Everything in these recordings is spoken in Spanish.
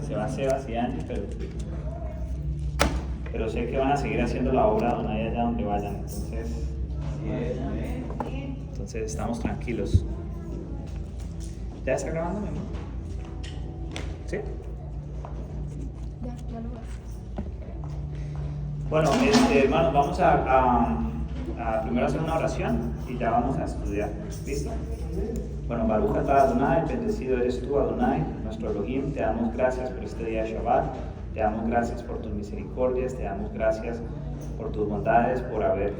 Sebas y Angie, pero sé que van a seguir haciendo la obra allá donde vayan, entonces estamos tranquilos. ¿Ya está grabando, mi amor? ¿Sí? Ya lo haces. Bueno, hermanos, vamos a primero hacer una oración y ya vamos a estudiar. ¿Listo? Bueno, Baruch atah Adonai, bendecido eres tú, Adonai, nuestro Elohim. Te damos gracias por este día de Shabbat. Te damos gracias por tus misericordias. Te damos gracias por tus bondades, por haber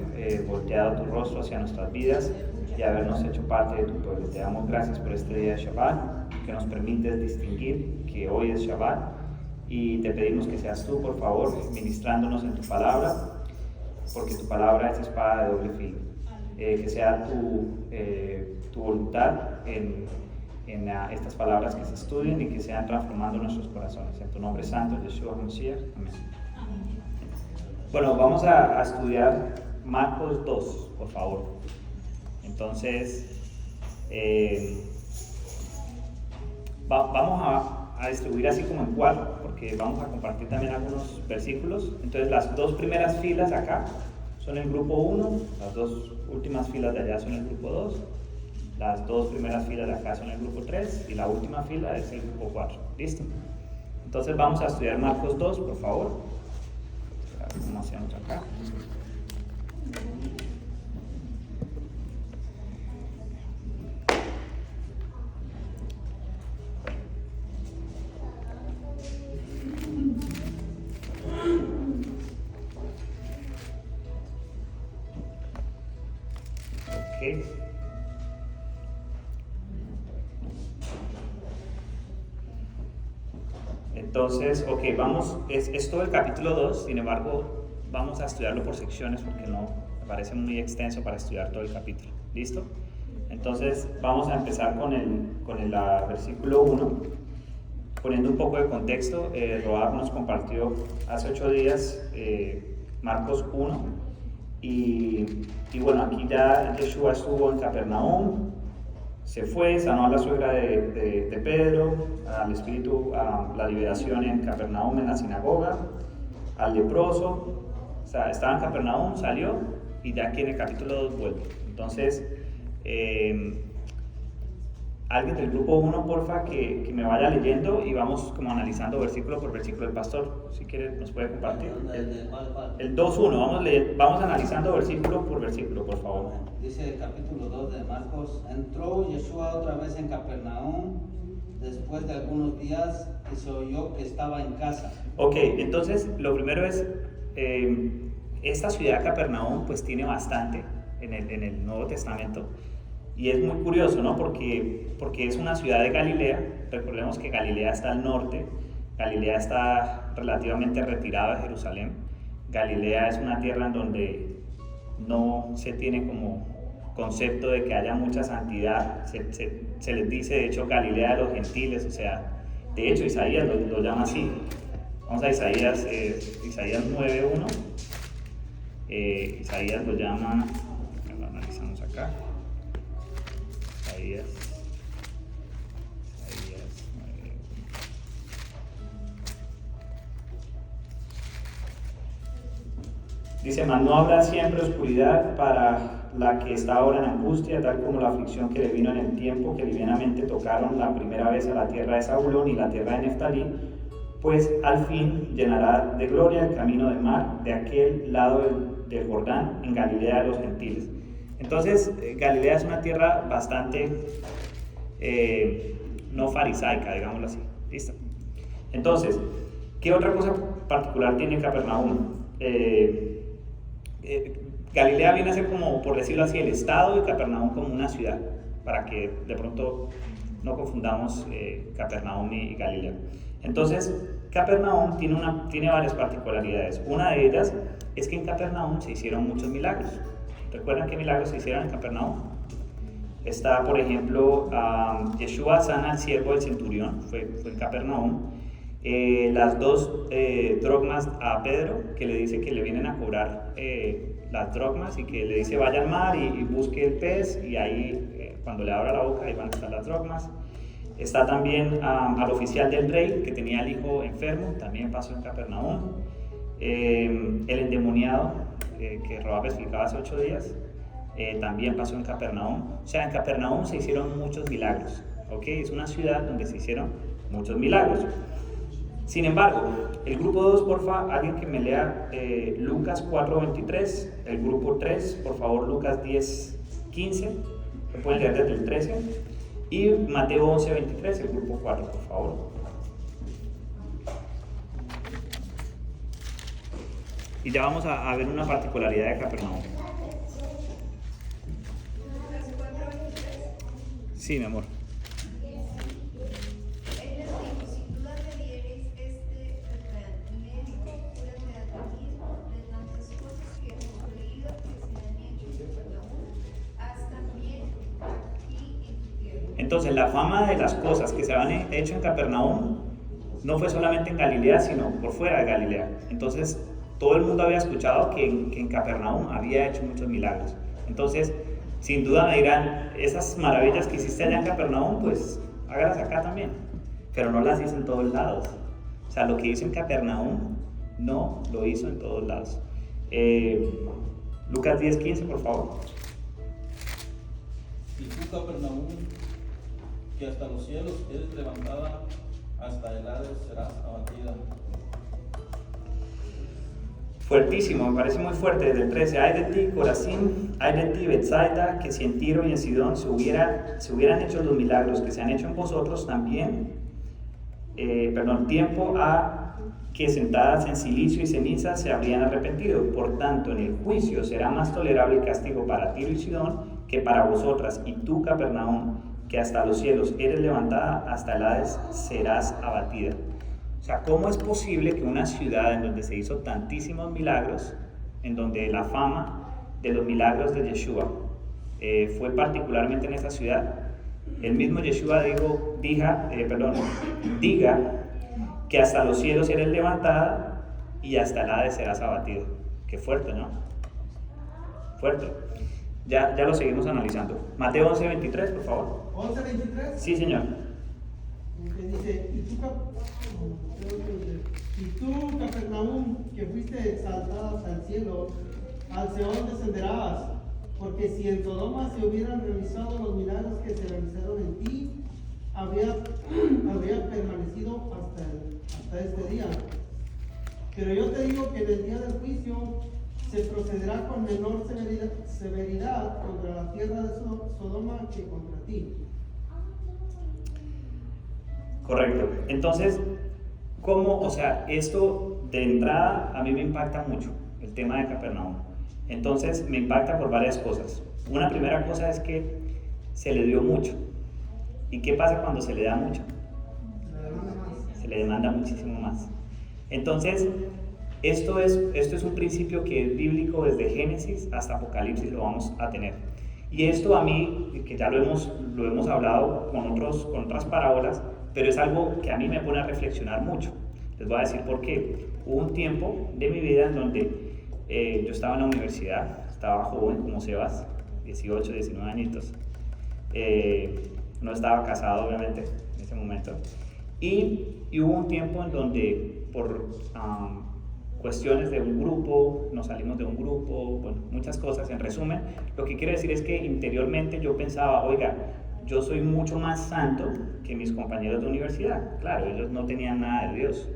volteado tu rostro hacia nuestras vidas y habernos hecho parte de tu pueblo. Te damos gracias por este día de Shabbat, que nos permites distinguir que hoy es Shabbat. Y te pedimos que seas tú, por favor, ministrándonos en tu palabra, porque tu palabra es espada de doble filo. Que sea tu voluntad en estas palabras que se estudien y que sean transformando nuestros corazones. En tu nombre santo, Yeshua Mashiach. Amén. Bueno, vamos a estudiar Marcos 2, por favor. Entonces, vamos a distribuir así como en cuatro, porque vamos a compartir también algunos versículos. Entonces, las dos primeras filas acá son el grupo 1, las dos últimas filas de allá son el grupo 2, las dos primeras filas de acá son el grupo 3 y la última fila es el grupo 4. ¿Listo? Entonces vamos a estudiar Marcos 2, por favor. ¿Cómo hacemos acá? Ok. Entonces, vamos, es todo el capítulo 2, sin embargo, vamos a estudiarlo por secciones porque no me parece muy extenso para estudiar todo el capítulo. ¿Listo? Entonces, vamos a empezar con el versículo 1, poniendo un poco de contexto. Roab nos compartió hace 8 días Marcos 1, y bueno, aquí ya Yeshua estuvo en Capernaum. Se fue, sanó a la suegra de Pedro, al espíritu, a la liberación en Capernaum, en la sinagoga, al leproso. O sea, estaba en Capernaum, salió y ya aquí en el capítulo 2 vuelve. Entonces, alguien del grupo 1, porfa, que me vaya leyendo y vamos como analizando versículo por versículo. El pastor, si quiere, nos puede compartir. El 2.1, vamos analizando versículo por versículo, por favor. Dice el capítulo 2 de Marcos: entró Yeshua otra vez en Capernaum después de algunos días y se oyó que estaba en casa. Ok, entonces lo primero es, esta ciudad de Capernaum pues tiene bastante en el Nuevo Testamento. Y es muy curioso, ¿no? Porque es una ciudad de Galilea. Recordemos que Galilea está al norte. Galilea está relativamente retirada de Jerusalén. Galilea es una tierra en donde no se tiene como concepto de que haya mucha santidad. Se les dice, de hecho, Galilea de los gentiles. O sea, de hecho, Isaías lo llama así. Vamos a Isaías 9.1. Isaías lo llama, lo analizamos acá. Isaías 9. Dice: mas no habrá siempre oscuridad para la que está ahora en angustia, tal como la aflicción que le vino en el tiempo que livianamente tocaron la primera vez a la tierra de Zabulón y la tierra de Neftalí, pues al fin llenará de gloria el camino de mar de aquel lado del Jordán, en Galilea de los gentiles. Entonces, Galilea es una tierra bastante no farisaica, digámoslo así. ¿Listo? Entonces, ¿qué otra cosa particular tiene Capernaum? Galilea viene a ser como, por decirlo así, el estado, y Capernaum como una ciudad, para que de pronto no confundamos Capernaum y Galilea. Entonces, Capernaum tiene varias particularidades. Una de ellas es que en Capernaum se hicieron muchos milagros. ¿Recuerdan qué milagros se hicieron en Capernaum? Está, por ejemplo, Yeshua sana al siervo del centurión, fue en Capernaum. Las 2 drogmas a Pedro, que le dice que le vienen a cobrar las drogmas, y que le dice vaya al mar y busque el pez, y ahí cuando le abra la boca ahí van a estar las drogmas. Está también al oficial del rey que tenía al hijo enfermo, también pasó en Capernaum. El endemoniado que Roab explicaba hace 8 días, también pasó en Capernaum. O sea, en Capernaum se hicieron muchos milagros, ¿ok? Es una ciudad donde se hicieron muchos milagros. Sin embargo, el grupo 2, porfa, alguien que me lea Lucas 4:23, el grupo 3, por favor, Lucas 10:15, lo pueden leer desde el 13, y Mateo 11:23, el grupo 4, por favor. Y ya vamos a ver una particularidad de Capernaum. Sí, mi amor. Entonces, la fama de las cosas que se habían hecho en Capernaum no fue solamente en Galilea, sino por fuera de Galilea. Entonces, todo el mundo había escuchado que en Capernaum había hecho muchos milagros. Entonces, sin duda me dirán, esas maravillas que hiciste allá en Capernaum, pues hágalas acá también. Pero no las hizo en todos lados. O sea, lo que hizo en Capernaum no lo hizo en todos lados. Lucas 10:15, por favor. Y tú, Capernaum, que hasta los cielos eres levantada, hasta el Hades serás abatida. Fuertísimo, me parece muy fuerte, desde el 13. Ay de ti, Corazín, ay de ti, Betsaida, que si en Tiro y en Sidón se hubieran hecho los milagros que se han hecho en vosotros, también, tiempo a que sentadas en silicio y ceniza se habrían arrepentido. Por tanto, en el juicio será más tolerable el castigo para Tiro y Sidón que para vosotras. Y tú, Capernaum, que hasta los cielos eres levantada, hasta el Hades serás abatida. O sea, ¿cómo es posible que una ciudad en donde se hizo tantísimos milagros, en donde la fama de los milagros de Yeshua fue particularmente en esa ciudad, el mismo Yeshua diga que hasta los cielos eres levantada y hasta el Hades serás abatida? Qué fuerte, ¿no? Fuerte. Ya lo seguimos analizando. Mateo 11:23, por favor. ¿11:23? Sí, señor. Que dice, y tú, Capernaum, que fuiste exaltada hasta el cielo, al Seol descenderás, porque si en Sodoma se hubieran realizado los milagros que se realizaron en ti, habría permanecido hasta este día. Pero yo te digo que en el día del juicio se procederá con menor severidad contra la tierra de Sodoma que contra ti. Correcto. Entonces, ¿cómo? O sea, esto de entrada a mí me impacta mucho, el tema de Capernaum. Entonces, me impacta por varias cosas. Una primera cosa es que se le dio mucho. ¿Y qué pasa cuando se le da mucho? Se le demanda muchísimo más. Entonces, esto es un principio que es bíblico desde Génesis hasta Apocalipsis, lo vamos a tener. Y esto a mí, que ya lo hemos hablado con otras parábolas, pero es algo que a mí me pone a reflexionar mucho. Les voy a decir por qué. Hubo un tiempo de mi vida en donde yo estaba en la universidad, estaba joven como Sebas, 18, 19 añitos. No estaba casado, obviamente, en ese momento. Y hubo un tiempo en donde, por cuestiones de un grupo, nos salimos de un grupo, bueno, muchas cosas. En resumen, lo que quiero decir es que interiormente yo pensaba, oiga, yo soy mucho más santo que mis compañeros de universidad. Claro, ellos no tenían nada de Dios.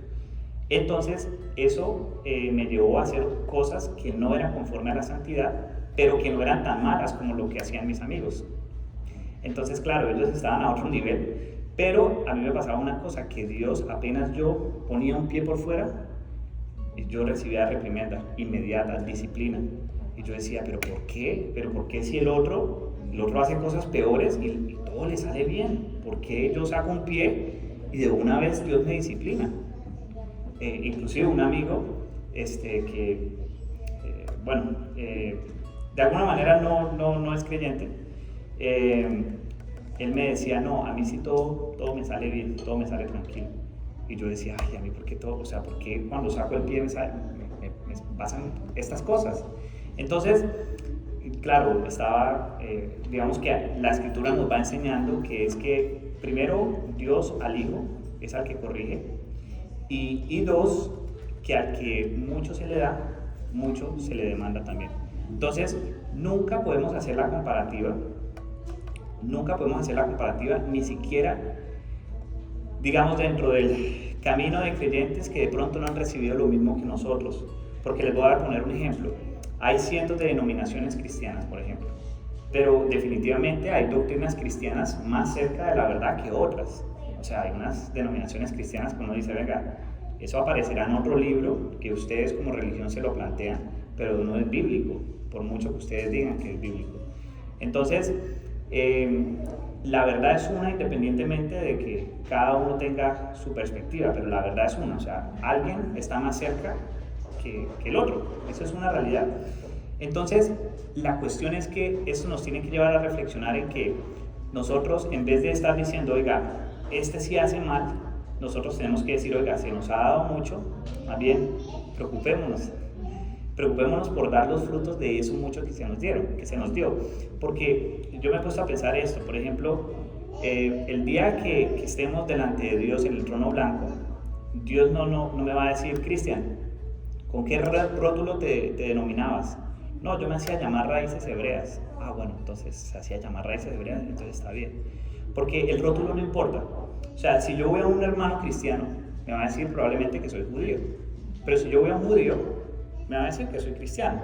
Entonces, eso me llevó a hacer cosas que no eran conforme a la santidad, pero que no eran tan malas como lo que hacían mis amigos. Entonces, claro, ellos estaban a otro nivel, pero a mí me pasaba una cosa, que Dios, apenas yo ponía un pie por fuera, yo recibía reprimenda inmediata, disciplina. Y yo decía, ¿pero por qué? ¿Pero por qué si el otro hace cosas peores y todo le sale bien? ¿Por qué yo saco un pie y de una vez Dios me disciplina? Inclusive un amigo de alguna manera no es creyente, él me decía, no, a mí sí todo me sale bien, todo me sale tranquilo. Y yo decía, ay, a mí, ¿por qué todo? O sea, ¿por qué cuando saco el pie me pasan estas cosas? Entonces, claro, digamos que la escritura nos va enseñando que es que primero, Dios al Hijo es al que corrige, y dos, que al que mucho se le da, mucho se le demanda también. Entonces, nunca podemos hacer la comparativa, ni siquiera, digamos, dentro del camino de creyentes que de pronto no han recibido lo mismo que nosotros. Porque les voy a poner un ejemplo. Hay cientos de denominaciones cristianas, por ejemplo, pero definitivamente hay doctrinas cristianas más cerca de la verdad que otras. O sea, hay unas denominaciones cristianas que uno dice, venga, eso aparecerá en otro libro que ustedes como religión se lo plantean, pero no es bíblico, por mucho que ustedes digan que es bíblico. Entonces, la verdad es una, independientemente de que cada uno tenga su perspectiva, pero la verdad es una. O sea, alguien está más cerca que el otro. Eso es una realidad. Entonces, la cuestión es que eso nos tiene que llevar a reflexionar en que nosotros, en vez de estar diciendo, oiga, este sí hace mal, nosotros tenemos que decir, oiga, se nos ha dado mucho, más bien, preocupémonos por dar los frutos de eso mucho que se nos dio. Porque yo me he puesto a pensar esto, por ejemplo, el día que estemos delante de Dios en el trono blanco, Dios no me va a decir, Cristian, ¿con qué rótulo te denominabas? No, yo me hacía llamar Raíces Hebreas. Ah, bueno, entonces se hacía llamar Raíces Hebreas, entonces está bien. Porque el rótulo no importa. O sea, si yo voy a un hermano cristiano, me va a decir probablemente que soy judío. Pero si yo voy a un judío, me va a decir que soy cristiano.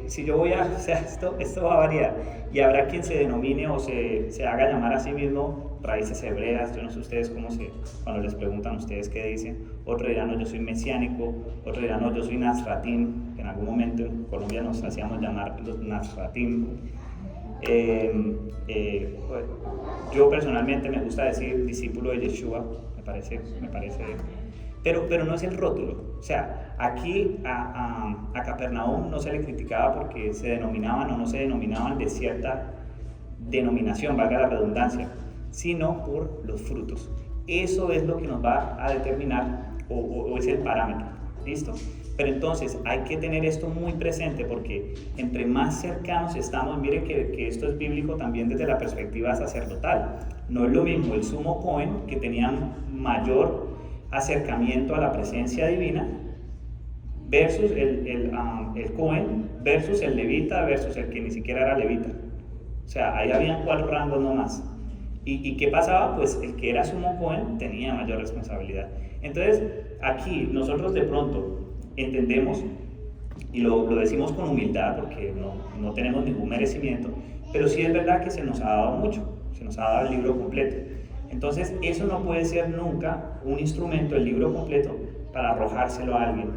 Si yo voy o sea, esto va a variar. Y habrá quien se denomine o se haga llamar a sí mismo Raíces Hebreas. Yo no sé ustedes cuando les preguntan a ustedes qué dicen. Otro dirán, no, yo soy mesiánico. Otro dirán, no, yo soy Nazratim. En algún momento en Colombia nos hacíamos llamar los Nazratim. Yo personalmente me gusta decir discípulo de Yeshua. Me parece pero no es el rótulo. O sea, aquí a Capernaum no se le criticaba porque se denominaban o no se denominaban de cierta denominación, valga la redundancia, sino por los frutos. Eso es lo que nos va a determinar o es el parámetro. ¿Listo? Pero entonces hay que tener esto muy presente porque entre más cercanos estamos, mire que esto es bíblico también desde la perspectiva sacerdotal. No es lo mismo el sumo Cohen, que tenía mayor acercamiento a la presencia divina, versus el Cohen, versus el levita, versus el que ni siquiera era levita. O sea, ahí habían 4 rangos nomás. ¿Y qué pasaba? Pues el que era sumo Cohen tenía mayor responsabilidad. Entonces, aquí nosotros de pronto entendemos, y lo decimos con humildad porque no tenemos ningún merecimiento, pero sí es verdad que se nos ha dado mucho, se nos ha dado el libro completo. Entonces, eso no puede ser nunca un instrumento, el libro completo, para arrojárselo a alguien.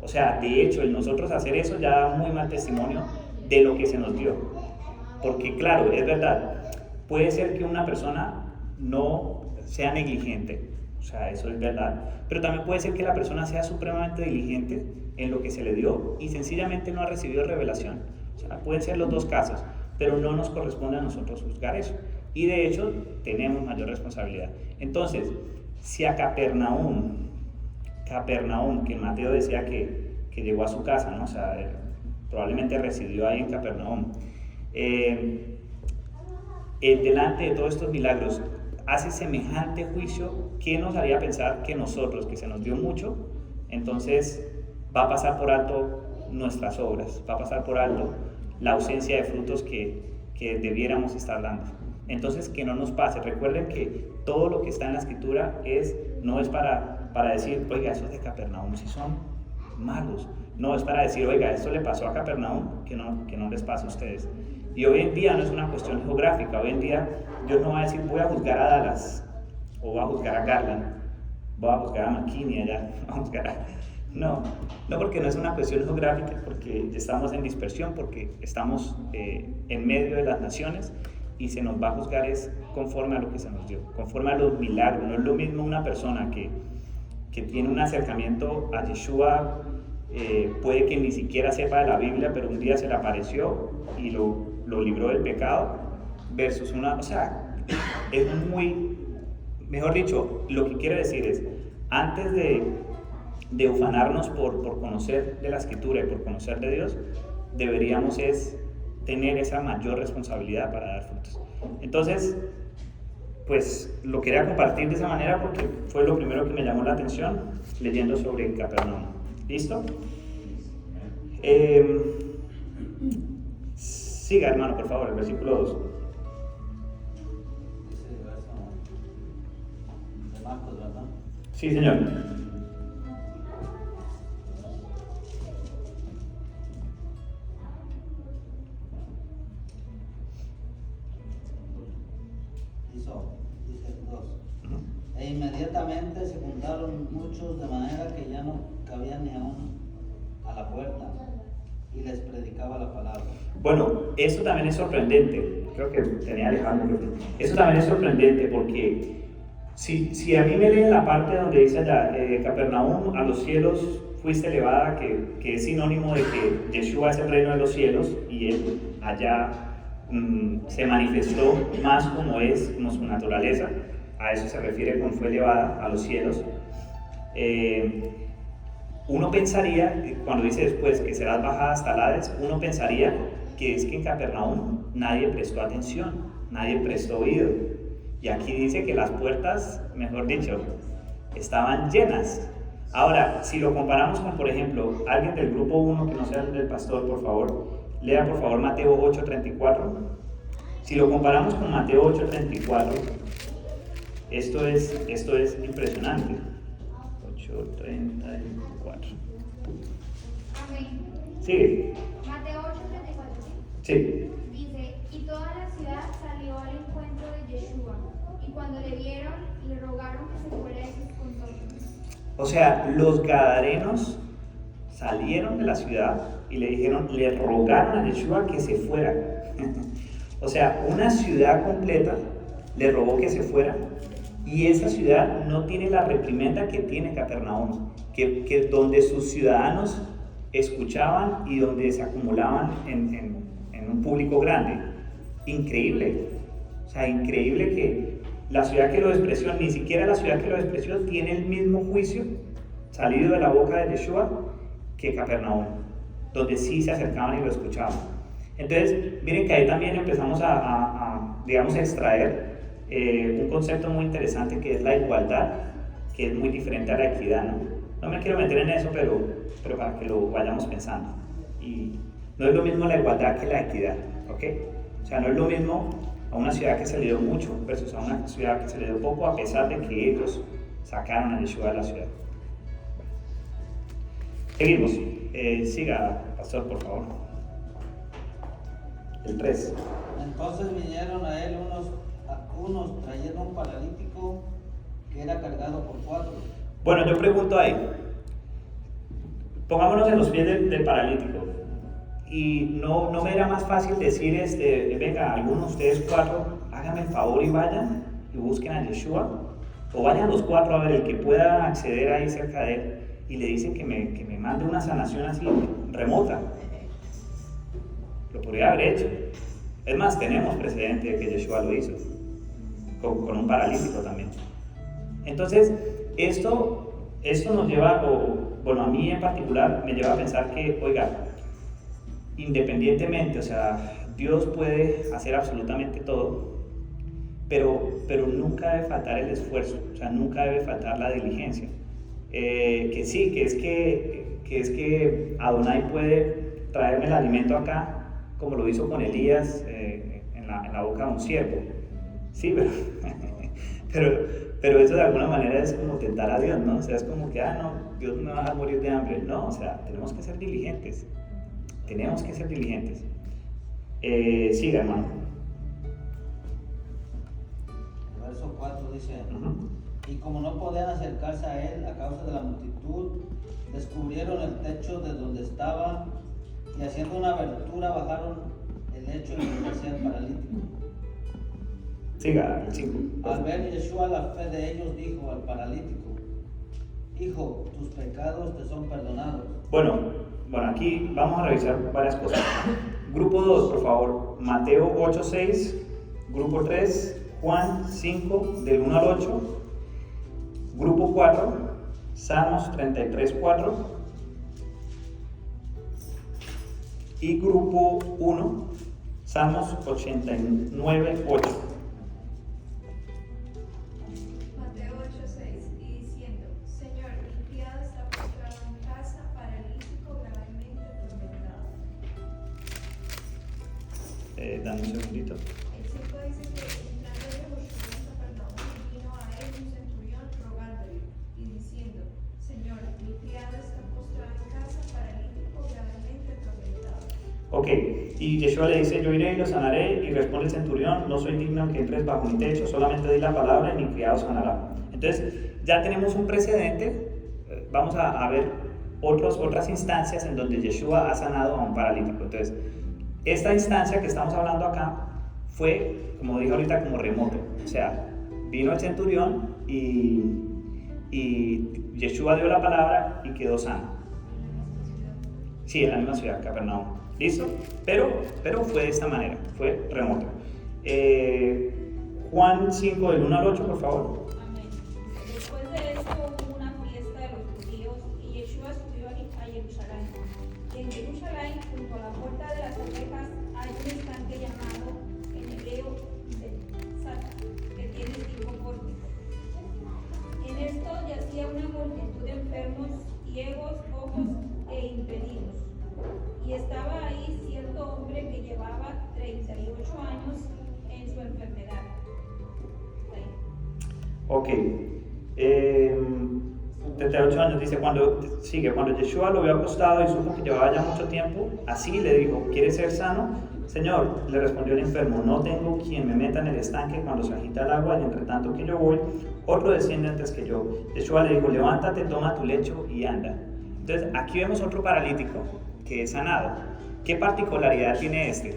O sea, de hecho, el nosotros hacer eso ya da muy mal testimonio de lo que se nos dio. Porque, claro, es verdad, puede ser que una persona no sea negligente, o sea, eso es verdad, pero también puede ser que la persona sea supremamente diligente en lo que se le dio y sencillamente no ha recibido revelación. O sea, pueden ser los dos casos, pero no nos corresponde a nosotros juzgar eso. Y de hecho, tenemos mayor responsabilidad. Entonces, si a Capernaum, que Mateo decía que llegó a su casa, ¿no? O sea, probablemente residió ahí en Capernaum, delante de todos estos milagros, hace semejante juicio, ¿qué nos haría pensar que nosotros, que se nos dio mucho, entonces va a pasar por alto nuestras obras, va a pasar por alto la ausencia de frutos que debiéramos estar dando? Entonces, que no nos pase. Recuerden que todo lo que está en la Escritura no es para decir, oiga, esos de Capernaum sí son malos. No, es para decir, oiga, esto le pasó a Capernaum, que no les pase a ustedes. Y hoy en día no es una cuestión geográfica. Hoy en día Dios no va a decir, voy a juzgar a Dallas, o voy a juzgar a Garland, voy a juzgar a McKinney allá, voy a juzgar a... No, porque no es una cuestión geográfica, porque estamos en dispersión, porque estamos en medio de las naciones, y se nos va a juzgar es conforme a lo que se nos dio, conforme a los milagros. No es lo mismo una persona que tiene un acercamiento a Yeshua, puede que ni siquiera sepa de la Biblia, pero un día se le apareció y lo libró del pecado, versus una, o sea, es muy, mejor dicho, lo que quiere decir es, antes de ufanarnos por conocer de la Escritura y por conocer de Dios, deberíamos tener esa mayor responsabilidad para dar frutos. Entonces, pues lo quería compartir de esa manera porque fue lo primero que me llamó la atención leyendo sobre Capernaum. ¿Listo? Siga, hermano, por favor, el versículo 2. Dice el verso de Marcos, ¿verdad? Sí, señor. Dice el 2. E inmediatamente se juntaron muchos de manera que ya no cabía ni aún a la puerta, y les predicaba la palabra. Bueno, eso también es sorprendente. Creo que tenía Alejandro. Eso también es sorprendente porque si a mí me leen la parte donde dice allá, Capernaum, a los cielos fuiste elevada, que es sinónimo de que Yeshua es el reino de los cielos y él allá se manifestó más como es, como su naturaleza. A eso se refiere con fue elevada a los cielos. Uno pensaría, cuando dice después que serás bajada hasta el Hades, uno pensaría que es que en Capernaum nadie prestó atención, nadie prestó oído. Y aquí dice que las puertas, mejor dicho, estaban llenas. Ahora, si lo comparamos con, por ejemplo, alguien del grupo 1 que no sea el del pastor, por favor, lea por favor Mateo 8:34. Si lo comparamos con Mateo 8:34, esto es impresionante. 8:34. Amén. Sigue. Mateo 8:34. Sí. Dice, y toda la ciudad salió al encuentro de Yeshua, y cuando le vieron, le rogaron que se fuera de sus contornos. O sea, los gadarenos salieron de la ciudad y le rogaron a Yeshua que se fuera. O sea, una ciudad completa le rogó que se fuera, y esa ciudad no tiene la reprimenda que tiene Capernaum, que donde sus ciudadanos escuchaban y donde se acumulaban en un público grande. Increíble. O sea, increíble que la ciudad que lo despreció, ni siquiera la ciudad que lo despreció tiene el mismo juicio salido de la boca de Yeshua que Capernaum, donde sí se acercaban y lo escuchaban. Entonces, miren que ahí también empezamos digamos, a extraer un concepto muy interesante que es la igualdad, que es muy diferente a la equidad, ¿no? No me quiero meter en eso, pero para que lo vayamos pensando. Y no es lo mismo la igualdad que la equidad, ¿ok? O sea, no es lo mismo a una ciudad que se le dio mucho versus a una ciudad que se le dio poco, a pesar de que ellos sacaron a Yeshua de la ciudad. Seguimos. Siga, pastor, por favor. El 3. Entonces vinieron a él unos trayendo un paralítico que era cargado por 4. Bueno, yo pregunto ahí. Pongámonos en los pies del paralítico. Y no me era más fácil decir, venga, algunos de ustedes 4, háganme el favor y vayan y busquen a Yeshua. O vayan los 4 a ver, el que pueda acceder ahí cerca de él. Y le dicen que me mande una sanación así remota. Lo podría haber hecho. Es más, tenemos precedente de que Yeshua lo hizo. Con un paralítico también. Entonces, esto nos lleva, a mí en particular, me lleva a pensar que, oiga, independientemente, o sea, Dios puede hacer absolutamente todo, pero nunca debe faltar el esfuerzo, o sea, nunca debe faltar la diligencia. Que es que Adonai puede traerme el alimento acá, como lo hizo con Elías en la boca de un ciervo. Sí, pero eso de alguna manera es como tentar a Dios, ¿no? O sea, es como que, no, Dios me va a morir de hambre. No, o sea, tenemos que ser diligentes. Tenemos que ser diligentes. Siga, hermano. El verso 4 dice, y como no podían acercarse a él a causa de la multitud, descubrieron el techo de donde estaba y haciendo una abertura bajaron el lecho y donde yacía el paralítico. Siga, el 5. Al ver Yeshua la fe de ellos, dijo al paralítico, hijo, tus pecados te son perdonados. Bueno, aquí vamos a revisar varias cosas. Grupo 2, por favor, Mateo 8:6. Grupo 3, Juan 5, del 1 al 8. Grupo 4, Salmos 33:4. Y grupo 1, Salmos 89:8. Dame un segundito. El 5 dice que entrando Josué en Capernaum, vino a él un centurión rogándole y diciendo: Señor, mi criado está postrado en casa, paralítico, gravemente atormentado. Ok, y Yeshua le dice: yo iré y lo sanaré. Y responde el centurión: no soy digno que entres bajo mi techo, solamente di la palabra y mi criado sanará. Entonces ya tenemos un precedente. Vamos a ver otras instancias en donde Yeshua ha sanado a un paralítico. Entonces, esta instancia que estamos hablando acá fue, como dije ahorita, como remoto. O sea, vino el centurión y Yeshua dio la palabra y quedó sano. Sí, en la misma ciudad, Capernaum. ¿Listo? Pero fue de esta manera, fue remoto. Juan 5, del 1 al 8, por favor. Amén. Después de esto hubo una fiesta de los judíos y Yeshua subió a Jerusalén. Y en Jerusalén, junto a la puerta de las ovejas, hay un estanque llamado en hebreo Bethsatá, que tiene 5 pórticos. En esto yacía una multitud de enfermos, ciegos, cojos e impedidos. Y estaba ahí cierto hombre que llevaba 38 años en su enfermedad. Ok. 38 años, dice, cuando Yeshua lo vio acostado y supo que llevaba ya mucho tiempo, así le dijo: ¿quieres ser sano? Señor, le respondió el enfermo, no tengo quien me meta en el estanque cuando se agita el agua, y entre tanto que yo voy, otro desciende antes que yo. Yeshua le dijo: levántate, toma tu lecho y anda. Entonces, aquí vemos otro paralítico que es sanado. ¿Qué particularidad tiene este?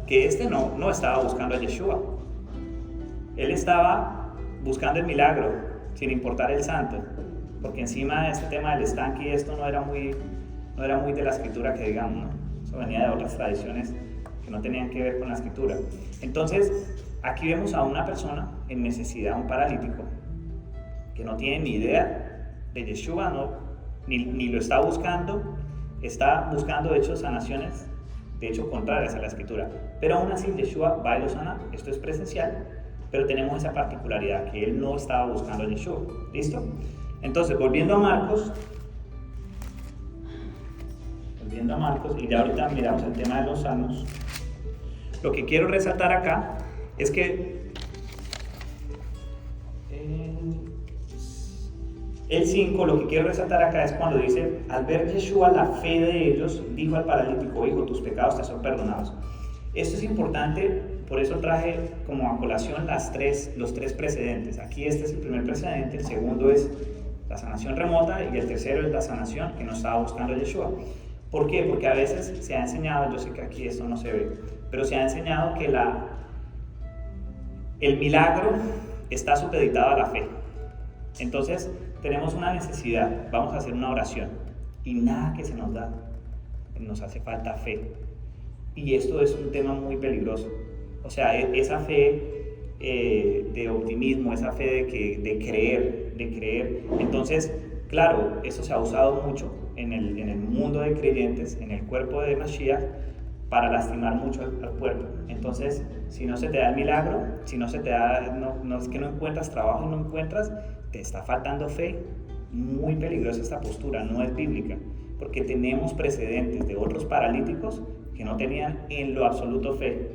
Que este no estaba buscando a Yeshua. Él estaba buscando el milagro, sin importar el santo, porque encima de este tema del estanque y esto no era muy de la escritura, que digamos, ¿no? Eso venía de otras tradiciones que no tenían que ver con la escritura. Entonces, aquí vemos a una persona en necesidad, un paralítico, que no tiene ni idea de Yeshua, ni lo está buscando de hecho sanaciones, de hecho contrarias a la escritura, pero aún así Yeshua va y lo sana. Esto es presencial, pero tenemos esa particularidad, que él no estaba buscando a Yeshua. ¿Listo? Entonces, volviendo a Marcos, y ya ahorita miramos el tema de los sanos, lo que quiero resaltar acá es que el 5, lo que quiero resaltar acá es cuando dice: al ver Yeshua la fe de ellos, dijo al paralítico: hijo, tus pecados te son perdonados. Esto es importante, por eso traje como a colación los tres precedentes. Aquí este es el primer precedente, el segundo es la sanación remota y el tercero es la sanación que no estaba buscando Yeshua. ¿Por qué? Porque a veces se ha enseñado, yo sé que aquí esto no se ve, pero se ha enseñado que el milagro está supeditado a la fe. Entonces, tenemos una necesidad, vamos a hacer una oración y nada que se nos da, nos hace falta fe. Y esto es un tema muy peligroso. O sea, esa fe de optimismo, esa fe de creer. Entonces, claro, eso se ha usado mucho en el mundo de creyentes, en el cuerpo de Mashiach, para lastimar mucho al cuerpo. Entonces, si no se te da el milagro, si no se te da, no es que no encuentras trabajo y no encuentras, te está faltando fe. Muy peligrosa esta postura, no es bíblica, porque tenemos precedentes de otros paralíticos que no tenían en lo absoluto fe.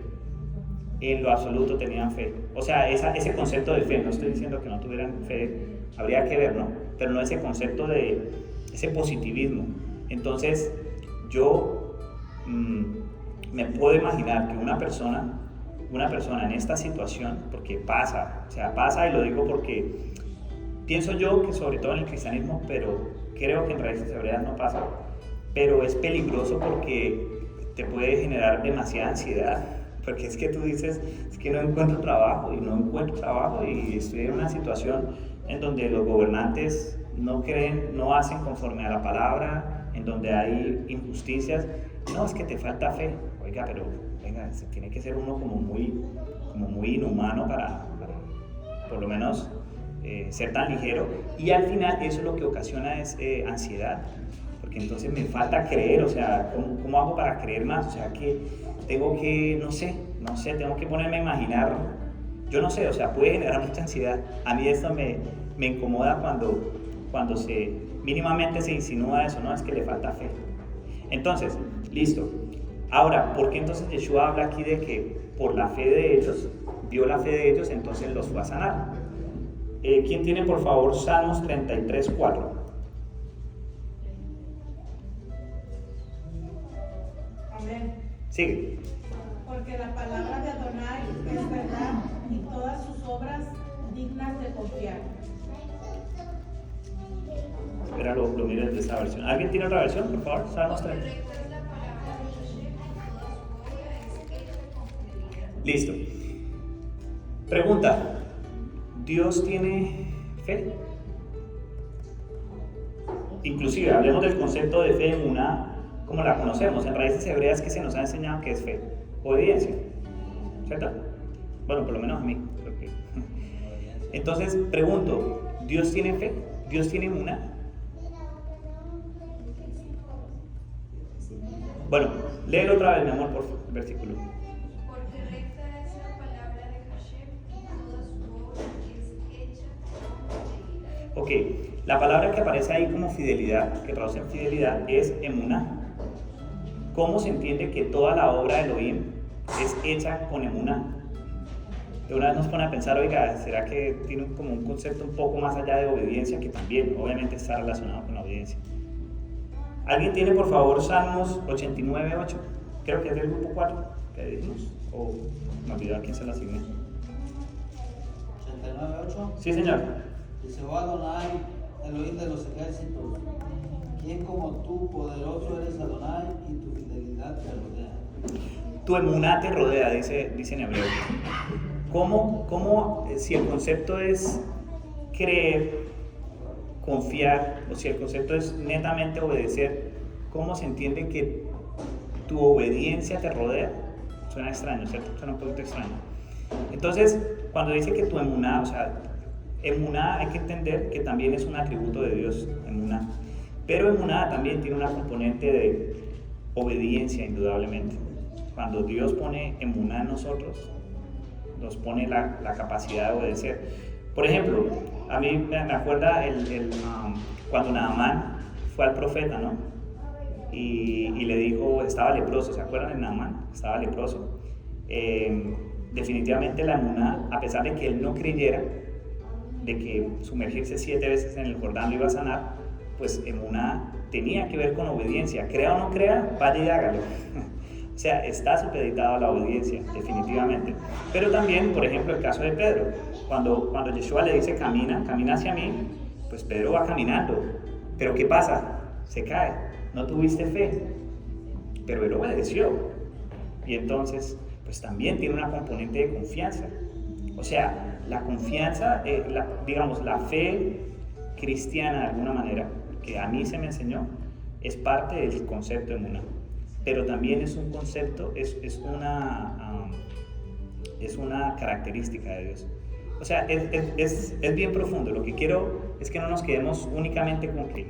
En lo absoluto tenían fe. O sea, ese concepto de fe, no estoy diciendo que no tuvieran fe, habría que ver, ¿no? Pero no ese concepto de ese positivismo. Entonces, yo me puedo imaginar que una persona en esta situación, porque pasa y lo digo porque pienso yo que sobre todo en el cristianismo, pero creo que en raíces hebreas no pasa, pero es peligroso porque te puede generar demasiada ansiedad, porque es que tú dices, es que no encuentro trabajo y estoy en una situación en donde los gobernantes no creen, no hacen conforme a la palabra, en donde hay injusticias. No, es que te falta fe. Oiga, pero venga, tiene que ser uno como muy inhumano para por lo menos ser tan ligero, y al final eso lo que ocasiona es ansiedad, porque entonces me falta creer. O sea, ¿cómo hago para creer más? O sea, que tengo que, no sé, tengo que ponerme a imaginar, yo no sé, o sea, puede generar mucha ansiedad. A mí esto me incomoda cuando mínimamente se insinúa eso, ¿no? Es que le falta fe. Entonces, listo. Ahora, ¿por qué entonces Yeshua habla aquí de que por la fe de ellos, vio la fe de ellos, entonces los fue a sanar? ¿Quién tiene por favor Salmos 33:4? Amén. Sigue. Porque la palabra de Adonai es verdad y todas sus obras dignas de confiar. Espera, lo miro desde esta versión. ¿Alguien tiene otra versión, por favor? Salmos 30. Correcta es la palabra de Hashem y toda su obra es hecha con fidelidad. Listo. Pregunta. ¿Dios tiene fe? Inclusive, hablemos del concepto de fe en una, como la conocemos, en raíces hebreas que se nos ha enseñado que es fe. Obediencia. ¿Cierto? Bueno, por lo menos a mí. Creo que. Entonces, pregunto, ¿Dios tiene fe? ¿Dios tiene una? Bueno, léelo otra vez, mi amor, por favor, el versículo. Porque recta es la palabra de Hashem y toda su obra es hecha con fidelidad. Ok, la palabra que aparece ahí como fidelidad, que traduce en fidelidad, es emuná. ¿Cómo se entiende que toda la obra de Elohim es hecha con emuná? De una vez nos pone a pensar, oiga, ¿será que tiene como un concepto un poco más allá de obediencia, que también obviamente está relacionado con la obediencia? ¿Alguien tiene por favor Salmos 89:8? Creo que es del grupo 4 que dijimos, o me olvidó a quién se lo asigné. 89:8. Sí, señor. Dice: Oh Adonai, Elohim de los ejércitos, ¿quién como tú, poderoso eres Adonai, y tu fidelidad te rodea? Tu emuná te rodea, dice en hebreo. ¿Cómo, si el concepto es creer, confiar, o si el concepto es netamente obedecer, cómo se entiende que tu obediencia te rodea? Suena extraño, ¿cierto? Suena un poquito extraño. Entonces, cuando dice que tu emuná, o sea, emuná hay que entender que también es un atributo de Dios, emuná. Pero emuná también tiene una componente de obediencia, indudablemente. Cuando Dios pone emuná en nosotros, nos pone la capacidad de obedecer. Por ejemplo, a mí me acuerda cuando Naamán fue al profeta, ¿no? Y le dijo, estaba leproso, ¿se acuerdan de Naamán? Estaba leproso. Definitivamente la emuná, a pesar de que él no creyera de que sumergirse 7 veces en el Jordán lo iba a sanar, pues emuná tenía que ver con obediencia. Crea o no crea, vaya y hágalo. O sea, está supeditado a la obediencia, definitivamente. Pero también, por ejemplo, el caso de Pedro. Cuando Yeshua le dice, camina hacia mí, pues Pedro va caminando. Pero ¿qué pasa? Se cae. No tuviste fe. Pero él obedeció. Y entonces, pues también tiene una componente de confianza. O sea, la confianza, digamos, la fe cristiana de alguna manera, que a mí se me enseñó, es parte del concepto de emuná. Pero también es un concepto, es una característica de Dios. O sea, es bien profundo. Lo que quiero es que no nos quedemos únicamente con que,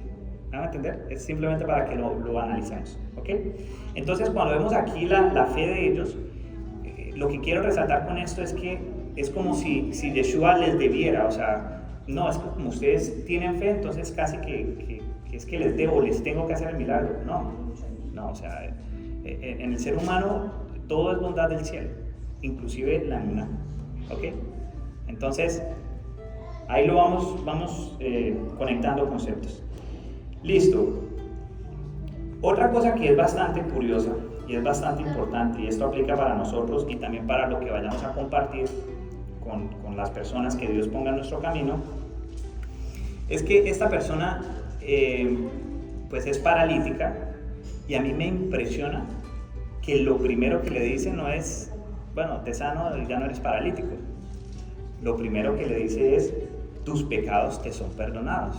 ¿me van a entender? Es simplemente para que lo analicemos, ¿ok? Entonces, cuando vemos aquí la fe de ellos, lo que quiero resaltar con esto es que es como si Yeshua les debiera, o sea, no, es que como ustedes tienen fe, entonces casi que es que les debo, les tengo que hacer el milagro. No, o sea, en el ser humano todo es bondad del cielo, inclusive la emuná, ¿ok? Entonces, ahí lo vamos conectando conceptos. Listo. Otra cosa que es bastante curiosa y es bastante importante, y esto aplica para nosotros y también para lo que vayamos a compartir con las personas que Dios ponga en nuestro camino, es que esta persona pues es paralítica, y a mí me impresiona que lo primero que le dice no es, bueno, te sano, ya no eres paralítico. Lo primero que le dice es, tus pecados te son perdonados.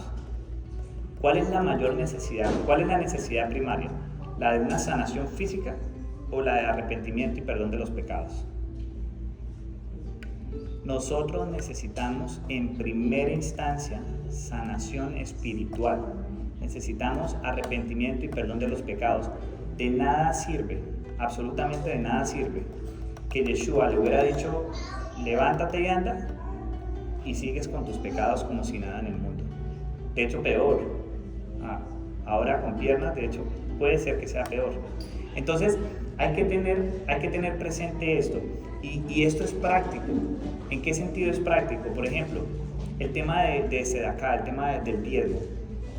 ¿Cuál es la mayor necesidad? ¿Cuál es la necesidad primaria? ¿La de una sanación física o la de arrepentimiento y perdón de los pecados? Nosotros necesitamos en primera instancia sanación espiritual. Necesitamos arrepentimiento y perdón de los pecados. De nada sirve, absolutamente de nada sirve, que Yeshua le hubiera dicho, levántate y anda, y sigues con tus pecados como si nada en el mundo. De hecho, peor. Ahora con piernas, de hecho, puede ser que sea peor. Entonces, hay que tener presente esto. Y esto es práctico. ¿En qué sentido es práctico? Por ejemplo, el tema de Sedaká, el tema del diezmo.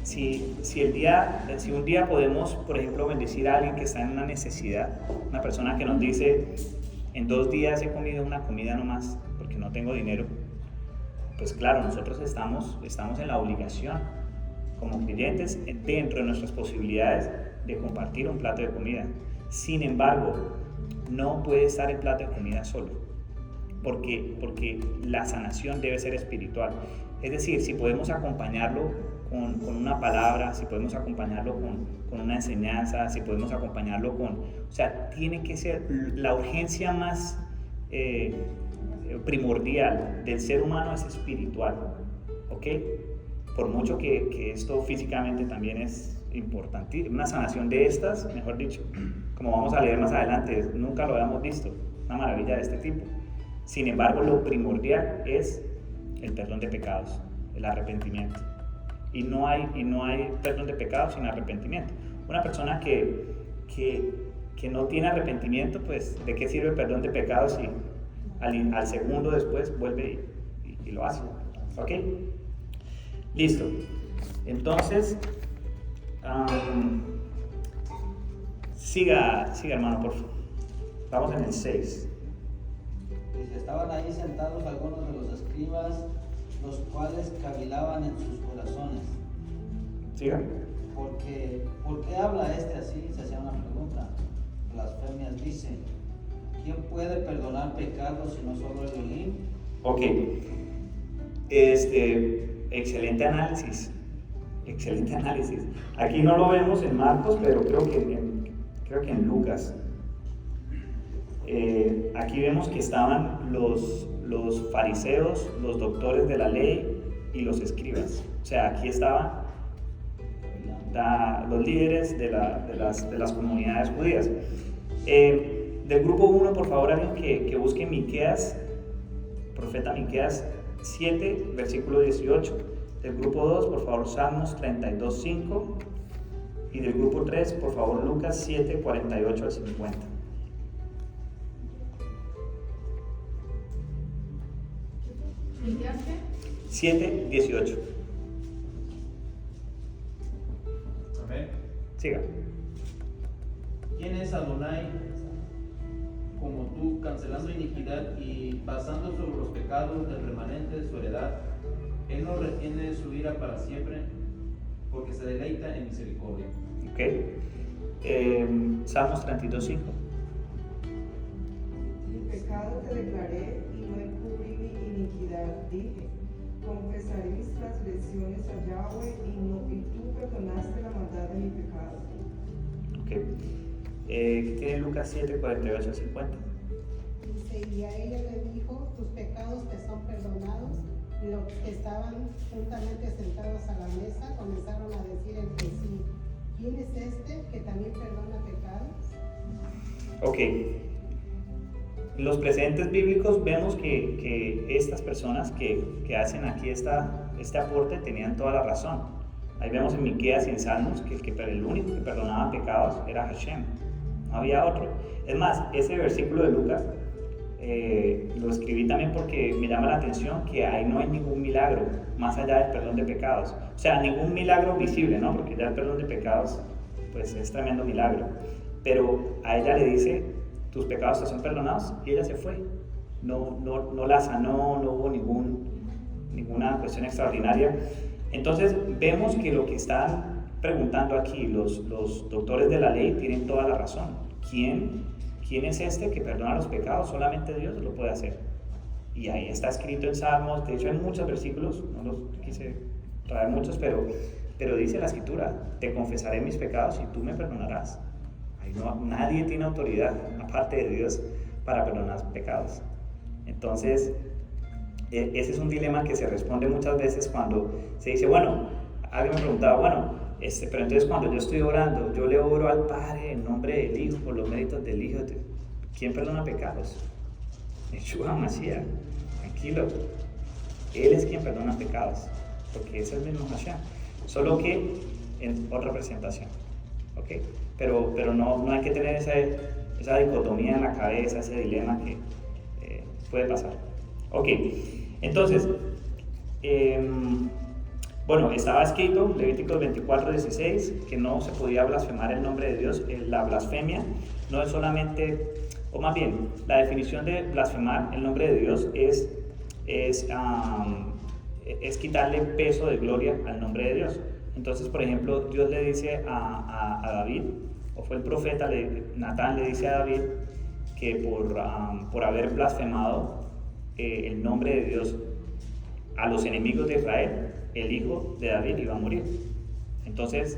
Si un día podemos, por ejemplo, bendecir a alguien que está en una necesidad, una persona que nos dice, en 2 días he comido una comida nomás porque no tengo dinero, pues claro, nosotros estamos en la obligación, como creyentes, dentro de nuestras posibilidades, de compartir un plato de comida. Sin embargo, no puede estar el plato de comida solo, porque la sanación debe ser espiritual. Es decir, si podemos acompañarlo con una palabra, si podemos acompañarlo con una enseñanza, si podemos acompañarlo o sea, tiene que ser la urgencia más primordial del ser humano es espiritual, ¿ok? Por mucho que esto físicamente también es importante, una sanación de estas, mejor dicho, como vamos a leer más adelante, nunca lo habíamos visto, una maravilla de este tipo. Sin embargo, lo primordial es el perdón de pecados, el arrepentimiento. Y no hay perdón de pecados sin arrepentimiento. Una persona que no tiene arrepentimiento, pues ¿de qué sirve el perdón de pecados si al segundo después vuelve y lo hace? ¿Ok? Listo. Entonces, siga hermano, por favor. Vamos en el 6. Dice, estaban ahí sentados algunos de los escribas, los cuales cavilaban en sus corazones. Siga. ¿Por qué habla este así? Se hacía una pregunta. Blasfemias dice, ¿quién puede perdonar pecados si no solo el Elohim? Ok. Excelente análisis. Excelente análisis. Aquí no lo vemos en Marcos, pero creo que en Lucas. Aquí vemos que estaban los fariseos, los doctores de la ley y los escribas. O sea, aquí estaban los líderes de las comunidades judías. Del grupo 1, por favor, alguien que busque Miqueas, profeta Miqueas 7, versículo 18. Del grupo 2, por favor, Salmos 32, 5. Y del grupo 3, por favor, Lucas 7, 48 al 50. ¿Miqueas qué? 7, 18. Amén. Siga. ¿Quién es Adonai como tú, cancelando iniquidad y pasando sobre los pecados del remanente de su heredad? Él no retiene su ira para siempre, porque se deleita en misericordia. Ok. Salmos 32, 5. Mi pecado te declaré y no encubrí mi iniquidad. Dije, confesaré mis transgresiones a Yahweh y tú perdonaste la maldad de mi pecado. Ok. ¿Qué tiene Lucas 7, 48 al 50? Dice, y a ella le dijo, tus pecados te son perdonados. Y los que estaban juntamente sentados a la mesa comenzaron a decir entre sí, ¿quién es este que también perdona pecados? Ok. En los precedentes bíblicos vemos que estas personas que hacen aquí este aporte tenían toda la razón. Ahí vemos en Miqueas y en Salmos que el único que perdonaba pecados era Hashem. No había otro. Es más, ese versículo de Lucas lo escribí también porque me llama la atención que ahí no hay ningún milagro más allá del perdón de pecados. O sea, ningún milagro visible, ¿no? Porque ya el perdón de pecados pues es tremendo milagro. Pero a ella le dice, tus pecados te son perdonados, y ella se fue. No la sanó, no hubo ninguna cuestión extraordinaria. Entonces vemos que lo que están preguntando aquí los doctores de la ley tienen toda la razón. ¿Quién es este que perdona los pecados? Solamente Dios lo puede hacer. Y ahí está escrito en Salmos, de hecho hay muchos versículos, no los quise traer muchos, pero dice la Escritura, te confesaré mis pecados y tú me perdonarás. Ahí nadie tiene autoridad, aparte de Dios, para perdonar pecados. Entonces, ese es un dilema que se responde muchas veces cuando se dice, bueno, alguien me preguntaba, bueno, pero entonces cuando yo estoy orando, yo le oro al Padre en nombre del Hijo, por los méritos del Hijo. ¿Quién perdona pecados? Yeshua Mashiach, tranquilo. Él es quien perdona pecados, porque es el mismo Mashiach, solo que en otra presentación. ¿Ok? Pero no hay que tener esa dicotomía en la cabeza, ese dilema que puede pasar. Ok, entonces, bueno, estaba escrito Levíticos 24:16 que no se podía blasfemar el nombre de Dios. La blasfemia no es solamente, o más bien, la definición de blasfemar el nombre de Dios es quitarle peso de gloria al nombre de Dios. Entonces, por ejemplo, Dios le dice a David, o fue el profeta Natán le dice a David que por haber blasfemado el nombre de Dios a los enemigos de Israel, el hijo de David iba a morir. Entonces,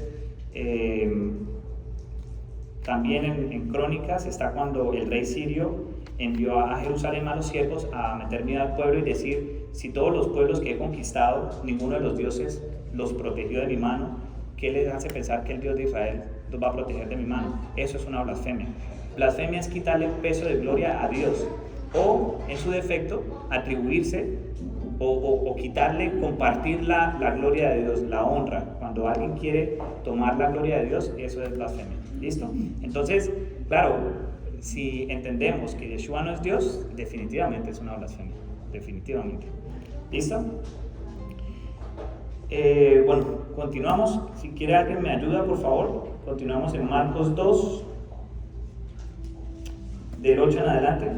también en Crónicas está cuando el rey sirio envió a Jerusalén a los siervos a meter miedo al pueblo y decir: si todos los pueblos que he conquistado, ninguno de los dioses los protegió de mi mano, ¿qué les hace pensar que el Dios de Israel los va a proteger de mi mano? Eso es una blasfemia. Blasfemia es quitarle peso de gloria a Dios, o en su defecto atribuirse o quitarle, compartir la gloria de Dios, la honra. Cuando alguien quiere tomar la gloria de Dios, eso es blasfemia. ¿Listo? Entonces, claro, si entendemos que Yeshua no es Dios, definitivamente es una blasfemia, definitivamente. ¿Listo? Bueno, continuamos. Si quiere alguien me ayuda, por favor. Continuamos en Marcos 2, del 8 en adelante.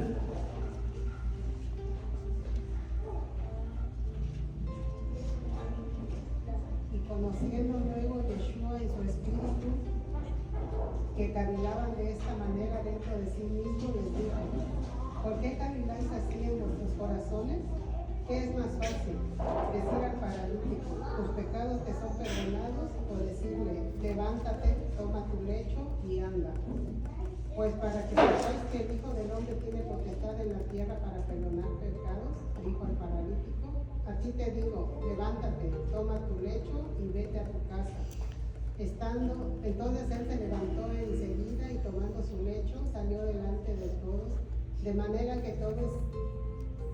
Conociendo luego Yeshua y su espíritu, que cavilaban de esta manera dentro de sí mismo, les dijo: ¿por qué caviláis así en vuestros corazones? ¿Qué es más fácil? Decir al paralítico: tus pecados te son perdonados, o decirle: levántate, toma tu lecho y anda. Pues para que sepáis que el Hijo del Hombre tiene potestad en la tierra para perdonar pecados, dijo al paralítico: a ti te digo, levántate, toma tu lecho y vete a tu casa. Entonces él se levantó enseguida y tomando su lecho salió delante de todos, de manera que todos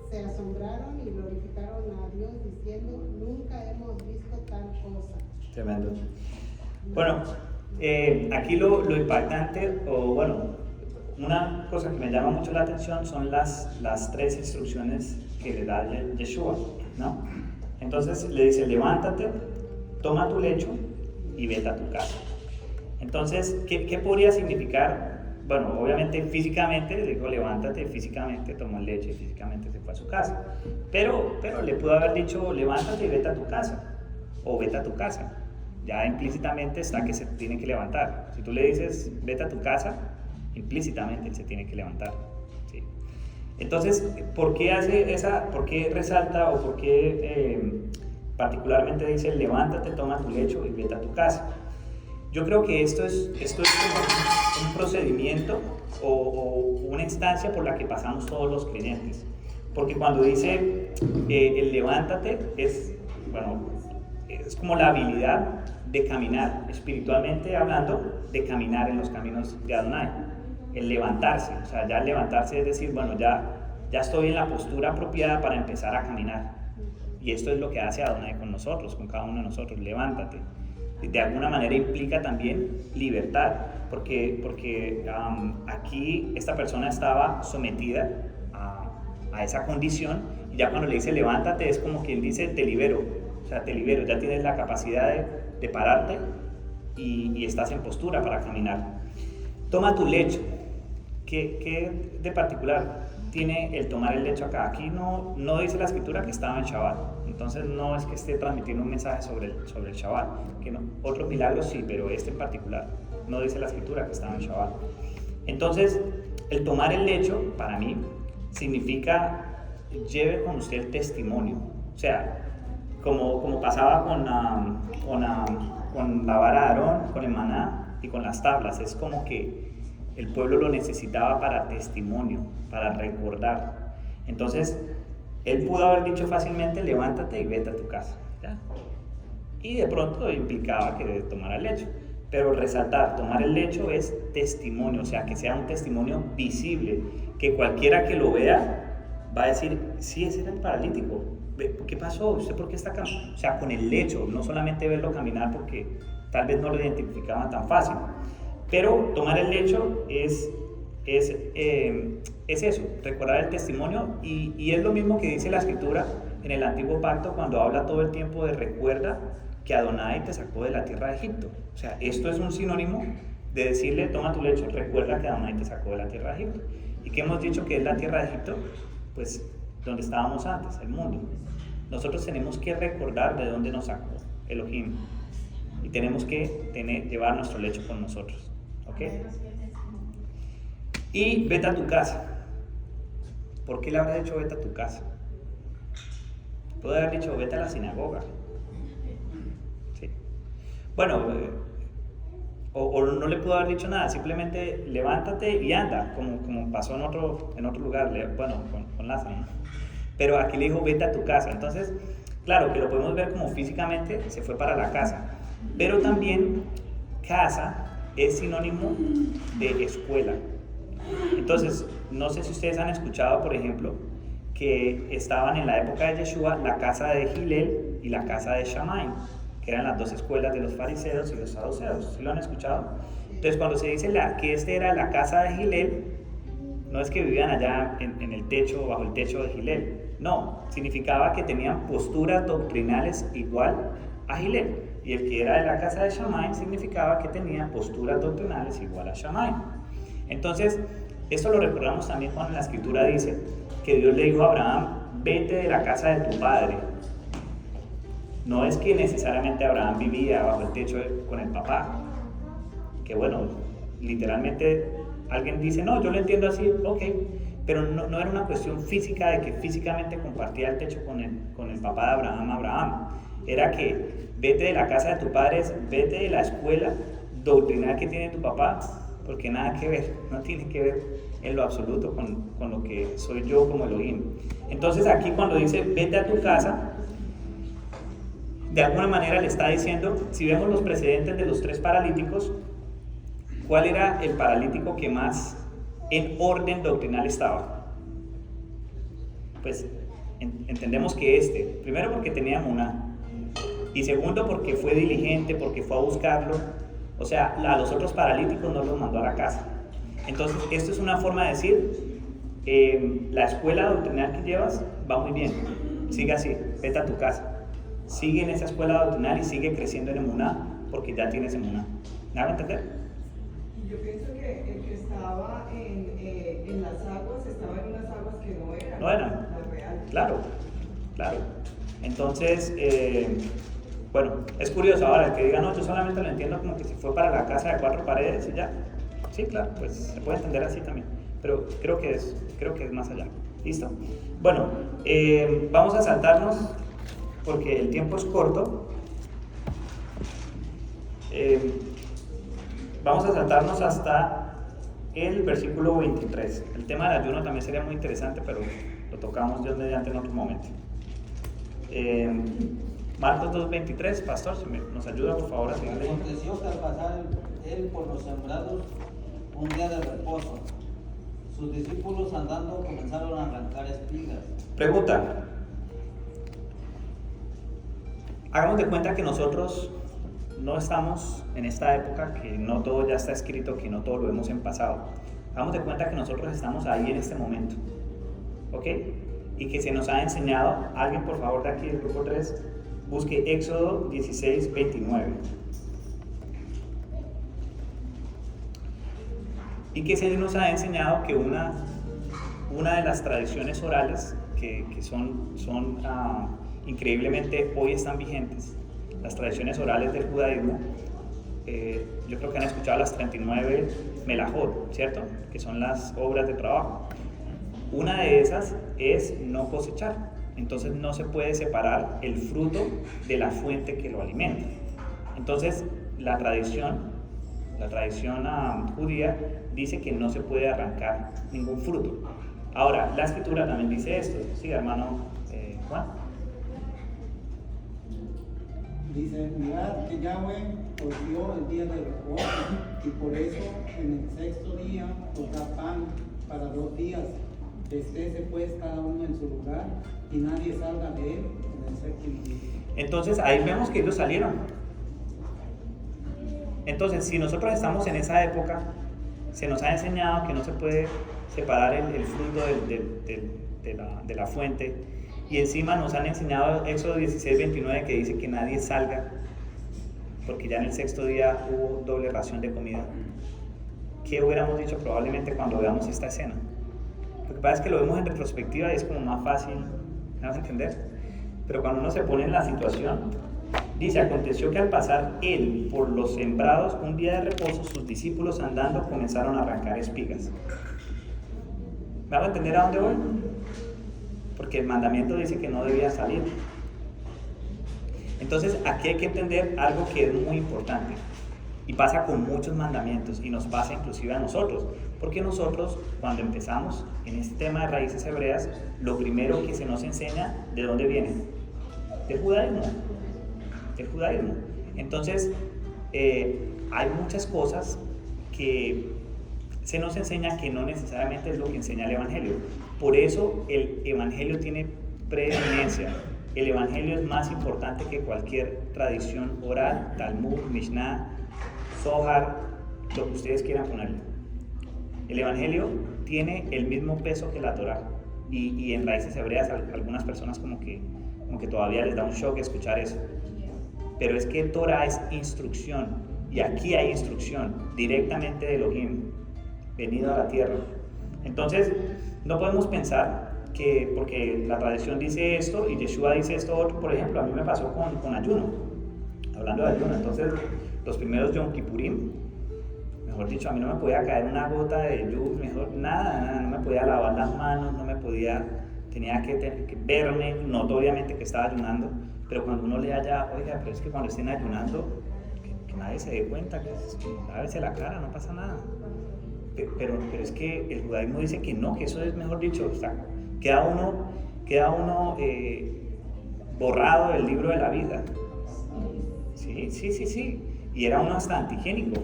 se asombraron y glorificaron a Dios diciendo: nunca hemos visto tal cosa. Tremendo. Bueno, aquí lo impactante, o bueno, una cosa que me llama mucho la atención son las tres instrucciones que le da Yeshua, ¿no? Entonces le dice: levántate, toma tu lecho y vete a tu casa. Entonces, ¿qué podría significar? Bueno, obviamente físicamente le dijo: levántate, físicamente tomó el lecho y físicamente se fue a su casa. Pero le pudo haber dicho: levántate y vete a tu casa, o vete a tu casa. Ya implícitamente está que se tiene que levantar. Si tú le dices: vete a tu casa, implícitamente él se tiene que levantar, ¿sí? Entonces, ¿por qué resalta o por qué particularmente dice: levántate, toma tu lecho y vete a tu casa? Yo creo que esto es como un procedimiento o una instancia por la que pasamos todos los creyentes. Porque cuando dice el levántate es como la habilidad de caminar, espiritualmente hablando, de caminar en los caminos de Adonai. El levantarse, o sea, ya el levantarse es decir, bueno, ya estoy en la postura apropiada para empezar a caminar. Y esto es lo que hace Adonai con nosotros, con cada uno de nosotros: levántate. De alguna manera implica también libertad, porque aquí esta persona estaba sometida a esa condición, y ya cuando le dice levántate es como quien dice: te libero, o sea, te libero, ya tienes la capacidad de pararte y estás en postura para caminar. Toma tu lecho. ¿Qué de particular tiene el tomar el lecho acá? Aquí no dice la escritura que estaba en Shabbat, entonces no es que esté transmitiendo un mensaje sobre el Shabbat, que no. Otros milagros sí, pero este en particular no dice la escritura que estaba en Shabbat. Entonces, el tomar el lecho, para mí, significa: lleve con usted el testimonio. O sea, como pasaba con la vara de Aarón, con el maná y con las tablas, es como que el pueblo lo necesitaba para testimonio, para recordar. Entonces, él pudo haber dicho fácilmente: levántate y vete a tu casa, ¿ya? Y de pronto implicaba que tomara el lecho. Pero resaltar, tomar el lecho es testimonio, o sea, que sea un testimonio visible, que cualquiera que lo vea va a decir: sí, ese era el paralítico. ¿Qué pasó? ¿Usted por qué está acá? O sea, con el lecho, no solamente verlo caminar, porque tal vez no lo identificaban tan fácil. Pero tomar el lecho es es eso, recordar el testimonio, y es lo mismo que dice la Escritura en el Antiguo Pacto cuando habla todo el tiempo de recuerda que Adonai te sacó de la tierra de Egipto. O sea, esto es un sinónimo de decirle, toma tu lecho, recuerda que Adonai te sacó de la tierra de Egipto. ¿Y qué hemos dicho que es la tierra de Egipto? Pues donde estábamos antes, el mundo. Nosotros tenemos que recordar de dónde nos sacó Elohim, y tenemos que llevar nuestro lecho con nosotros, ¿ok? Y vete a tu casa. ¿Por qué le habrá dicho vete a tu casa? Puede haber dicho vete a la sinagoga. Sí. Bueno, o no le pudo haber dicho nada, simplemente levántate y anda, como pasó en otro lugar, bueno, con Lázaro, ¿no? Pero aquí le dijo vete a tu casa. Entonces, claro que lo podemos ver como físicamente se fue para la casa, pero también casa es sinónimo de escuela. Entonces, no sé si ustedes han escuchado, por ejemplo, que estaban en la época de Yeshua la casa de Hillel y la casa de Shammai, que eran las dos escuelas de los fariseos y los saduceos. ¿Sí lo han escuchado? Entonces, cuando se dice que esta era la casa de Hillel, no es que vivían allá en el techo, bajo el techo de Hillel. No, significaba que tenían posturas doctrinales igual a Hillel. Y el que era de la casa de Shammai significaba que tenía posturas doctrinales igual a Shammai. Entonces, esto lo recordamos también cuando la Escritura dice que Dios le dijo a Abraham, vete de la casa de tu padre. No es que necesariamente Abraham vivía bajo el techo con el papá, que bueno, literalmente alguien dice, no, yo lo entiendo así, ok, pero no era una cuestión física de que físicamente compartía el techo con el papá de Abraham. Era que vete de la casa de tu padre, vete de la escuela doctrinal que tiene tu papá, porque nada que ver, no tiene que ver en lo absoluto con lo que soy yo como Elohim. Entonces aquí cuando dice vete a tu casa, de alguna manera le está diciendo, si vemos los precedentes de los 3 paralíticos, ¿cuál era el paralítico que más en orden doctrinal estaba? Pues entendemos que primero porque tenía emuná, y segundo porque fue diligente, porque fue a buscarlo. O sea, a los otros paralíticos no los mandó a la casa. Entonces, esto es una forma de decir, la escuela doctrinal que llevas va muy bien, sigue así, vete a tu casa. Sigue en esa escuela doctrinal y sigue creciendo en emuná, porque ya tienes emuná. ¿Me hago entender? Y yo pienso que el que estaba en las aguas, estaba en unas aguas que no eran. No eran. Las reales. Claro. Entonces, bueno, es curioso ahora, el que diga, no, yo solamente lo entiendo como que se fue para la casa de 4 paredes y ya. Sí, claro, pues se puede entender así también, pero creo que es más allá. ¿Listo? Bueno, vamos a saltarnos, porque el tiempo es corto. Vamos a saltarnos hasta el versículo 23. El tema del ayuno también sería muy interesante, pero lo tocamos Dios mediante en otro momento. Marcos 2:23, pastor, si nos ayuda por favor a seguir leyendo. Aconteció que al pasar él por los sembrados un día de reposo, sus discípulos andando comenzaron a arrancar espigas. Pregunta. Hagamos de cuenta que nosotros no estamos en esta época, que no todo ya está escrito, que no todo lo vemos en pasado. Hagamos de cuenta que nosotros estamos ahí en este momento, ¿ok? Y que se nos ha enseñado, alguien por favor de aquí del grupo 3, busque Éxodo 16:29. Y que se nos ha enseñado que una de las tradiciones orales que son increíblemente hoy están vigentes, las tradiciones orales del judaísmo, yo creo que han escuchado las 39 melajot, ¿cierto? Que son las obras de trabajo. Una de esas es no cosechar, entonces no se puede separar el fruto de la fuente que lo alimenta. Entonces la tradición judía dice que no se puede arrancar ningún fruto. Ahora, la escritura también dice esto, ¿sí, hermano Juan? Dice, mirad que Yahweh os dio el día de reposo, y por eso en el 6º día os da pan para 2 días. Estése pues cada uno en su lugar, y nadie salga de él en el 7º día. Entonces ahí vemos que ellos salieron. Entonces, si nosotros estamos en esa época, se nos ha enseñado que no se puede separar el fruto de la fuente, y encima nos han enseñado Éxodo 16:29 que dice que nadie salga porque ya en el 6º día hubo doble ración de comida. ¿Qué hubiéramos dicho probablemente cuando veamos esta escena? Lo que pasa es que lo vemos en retrospectiva y es como más fácil, ¿me vas a entender? Pero cuando uno se pone en la situación, dice: aconteció que al pasar él por los sembrados un día de reposo, sus discípulos andando comenzaron a arrancar espigas. ¿Me van a entender a dónde voy? Porque el mandamiento dice que no debía salir. Entonces aquí hay que entender algo que es muy importante, y pasa con muchos mandamientos, y nos pasa inclusive a nosotros, porque nosotros cuando empezamos en este tema de raíces hebreas, lo primero que se nos enseña, ¿de dónde viene? Del judaísmo. Del judaísmo. Entonces hay muchas cosas que se nos enseña que no necesariamente es lo que enseña el Evangelio. Por eso el Evangelio tiene preeminencia. El Evangelio es más importante que cualquier tradición oral, Talmud, Mishnah, Zohar, lo que ustedes quieran ponerle. El Evangelio tiene el mismo peso que la Torá, y en raíces hebreas algunas personas como que todavía les da un shock escuchar eso. Pero es que Torá es instrucción, y aquí hay instrucción directamente de Elohim, venido a la tierra. Entonces no podemos pensar que porque la tradición dice esto y Yeshua dice esto otro. Por ejemplo, a mí me pasó con ayuno, hablando de ayuno. Entonces los primeros Yom Kippurim, mejor dicho, a mí no me podía caer una gota de luz, nada, no me podía lavar las manos, tenía que verme notoriamente que estaba ayunando. Pero cuando uno lee allá, oiga, pero es que cuando estén ayunando, que nadie se dé cuenta, que lávense la cara, no pasa nada. Pero es que el judaísmo dice que no, que eso es, mejor dicho, o sea, queda uno borrado del libro de la vida. Sí. Y era uno hasta antihigiénico.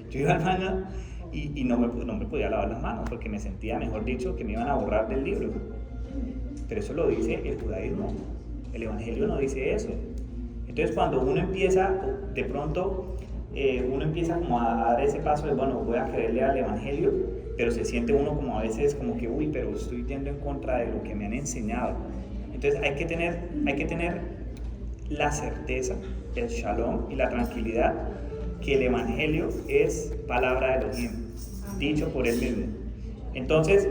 Yo iba al baño y no me podía lavar las manos porque me sentía, mejor dicho, que me iban a borrar del libro. Pero eso lo dice el judaísmo. El Evangelio no dice eso. Entonces cuando uno empieza, de pronto, uno empieza como a dar ese paso de, bueno, voy a creerle al Evangelio, pero se siente uno como a veces como que, uy, pero estoy yendo en contra de lo que me han enseñado. Entonces hay que tener la certeza, el shalom y la tranquilidad que el Evangelio es palabra de Elohim, dicho por él mismo. Entonces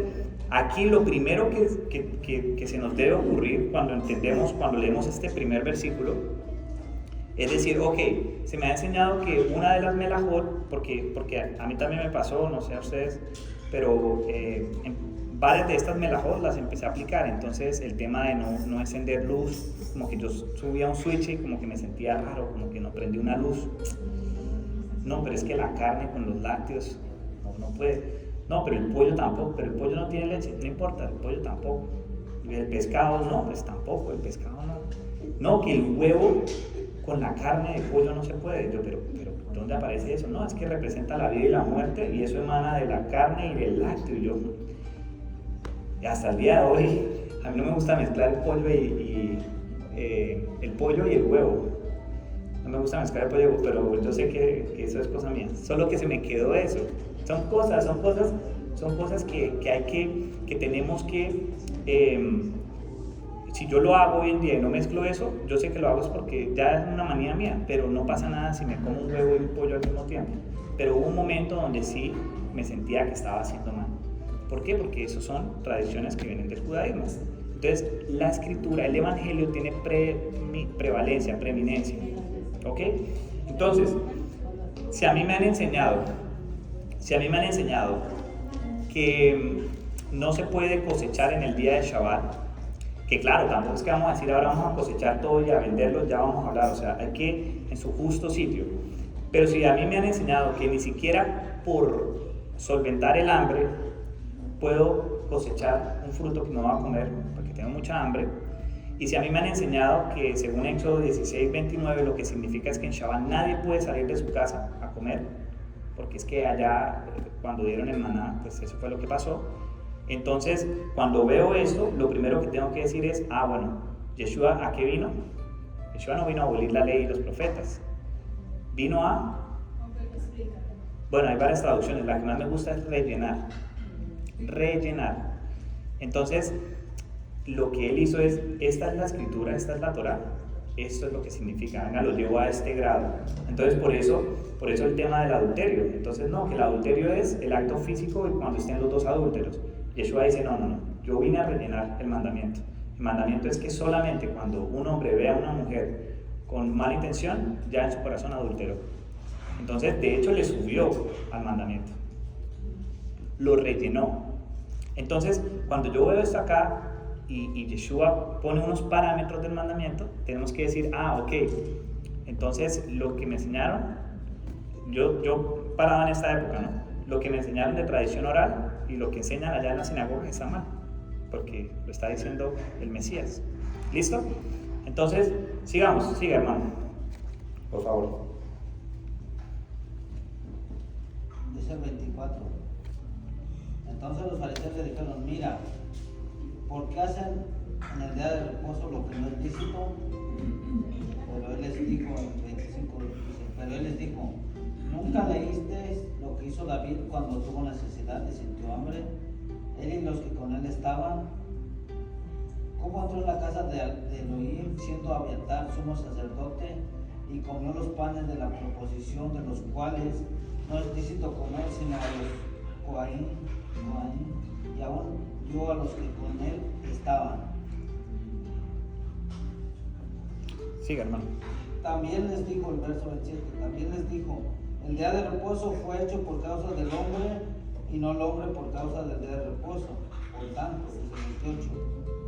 aquí lo primero que se nos debe ocurrir cuando leemos este primer versículo, es decir, ok, se me ha enseñado que una de las melajot, porque a mí también me pasó, no sé a ustedes, pero varias de estas melajot las empecé a aplicar. Entonces el tema de no encender luz, como que yo subía un switch y como que me sentía raro, como que no prendí una luz. No, pero es que la carne con los lácteos no puede. No, pero el pollo tampoco, pero el pollo no tiene leche, no importa, el pollo tampoco. Y el pescado no, pues tampoco, el pescado no. No, que el huevo con la carne de pollo no se puede. Yo, pero ¿dónde aparece eso? No, es que representa la vida y la muerte, y eso emana de la carne y del lácteo. Y hasta el día de hoy, a mí no me gusta mezclar el pollo y el huevo. No me gusta mezclar el pollo, pero yo sé que eso es cosa mía. Solo que se me quedó eso. Son cosas que tenemos que, si yo lo hago hoy en día y no mezclo eso, yo sé que lo hago es porque ya es una manía mía, pero no pasa nada si me como un huevo y un pollo al mismo tiempo. Pero hubo un momento donde sí me sentía que estaba haciendo mal. ¿Por qué? Porque eso son tradiciones que vienen del judaísmo. Entonces, la escritura, el evangelio tiene prevalencia, preeminencia. ¿Ok? Entonces, si a mí me han enseñado que no se puede cosechar en el día de Shabbat, que claro, tampoco es que vamos a decir ahora vamos a cosechar todo y a venderlo, ya vamos a hablar, o sea, hay que en su justo sitio. Pero si a mí me han enseñado que ni siquiera por solventar el hambre puedo cosechar un fruto que no va a comer porque tengo mucha hambre, y si a mí me han enseñado que según Éxodo 16:29 lo que significa es que en Shabbat nadie puede salir de su casa a comer, porque es que allá cuando dieron el maná, pues eso fue lo que pasó. Entonces, cuando veo esto, lo primero que tengo que decir es, bueno, ¿Yeshua a qué vino? Yeshua no vino a abolir la ley y los profetas, vino a Bueno, hay varias traducciones, la que más me gusta es rellenar. Rellenar. Entonces, lo que él hizo es, esta es la escritura, esta es la Torá, esto es lo que significa, venga, lo llevo a este grado. Entonces, por eso el tema del adulterio. Entonces, no, que el adulterio es el acto físico y cuando estén los dos adúlteros. Yeshua dice, no, yo vine a rellenar el mandamiento. El mandamiento es que solamente cuando un hombre ve a una mujer con mala intención, ya en su corazón adulteró. Entonces, de hecho, le subió al mandamiento. Lo rellenó. Entonces, cuando yo veo esto acá, y Yeshua pone unos parámetros del mandamiento, tenemos que decir, ok, entonces lo que me enseñaron, yo paraba en esta época, ¿no? Lo que me enseñaron de tradición oral y lo que enseñan allá en la sinagoga está mal, porque lo está diciendo el Mesías. ¿Listo? Entonces, siga hermano, por favor. Dice el 24. Entonces los fariseos le dijeron, mira, ¿por qué hacen en el día de reposo lo que no es lícito? Pero él les dijo, en 25, pero él les dijo, ¿nunca leísteis lo que hizo David cuando tuvo necesidad y sintió hambre? Él y los que con él estaban. ¿Cómo entró en la casa de Elohim, siendo Abiatar sumo sacerdote, y comió los panes de la proposición, de los cuales no es lícito comer sino a los Coaín, y aún dio a los que con él estaban? Siga, hermano. También les dijo, el verso 27, también les dijo, el día de reposo fue hecho por causa del hombre, y no el hombre por causa del día de reposo. Por tanto, dice el 28,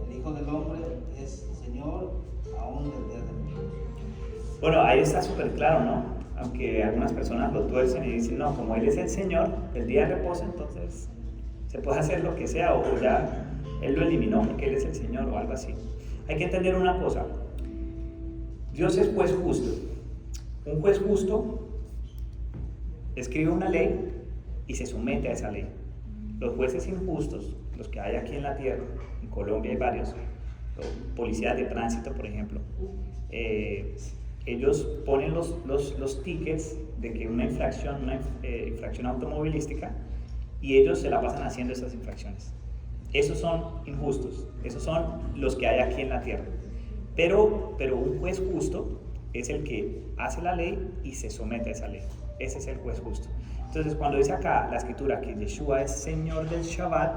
el Hijo del Hombre es Señor aún del día de reposo. Bueno, ahí está súper claro, ¿no? Aunque algunas personas lo tuercen y dicen, no, como Él es el Señor, el día de reposo, entonces se puede hacer lo que sea, o ya Él lo eliminó porque Él es el Señor o algo así. Hay que entender una cosa, Dios es juez justo. Un juez justo escribe una ley y se somete a esa ley. Los jueces injustos, los que hay aquí en la tierra, en Colombia hay varios, policías de tránsito, por ejemplo, ellos ponen los tickets de que una infracción automovilística, y ellos se la pasan haciendo esas infracciones. Esos son injustos, esos son los que hay aquí en la tierra. Pero un juez justo es el que hace la ley y se somete a esa ley. Ese es el juez justo. Entonces, cuando dice acá la escritura que Yeshua es Señor del Shabbat,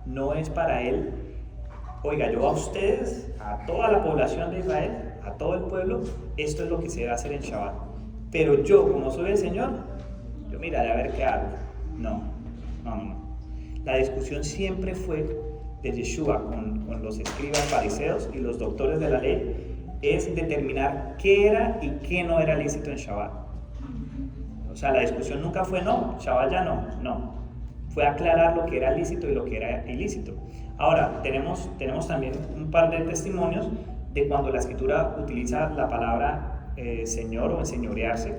no es para Él, oiga, yo a ustedes, a toda la población de Israel, a todo el pueblo, esto es lo que se debe hacer en Shabbat. Pero yo, como soy el Señor, yo miraré a ver qué hago. No. La discusión siempre fue de Yeshua con los escribas fariseos y los doctores de la ley, es determinar qué era y qué no era lícito en Shabbat. O sea, la discusión nunca fue no, Shabbat ya no. Fue aclarar lo que era lícito y lo que era ilícito. Ahora, tenemos también un par de testimonios de cuando la escritura utiliza la palabra Señor o enseñorearse.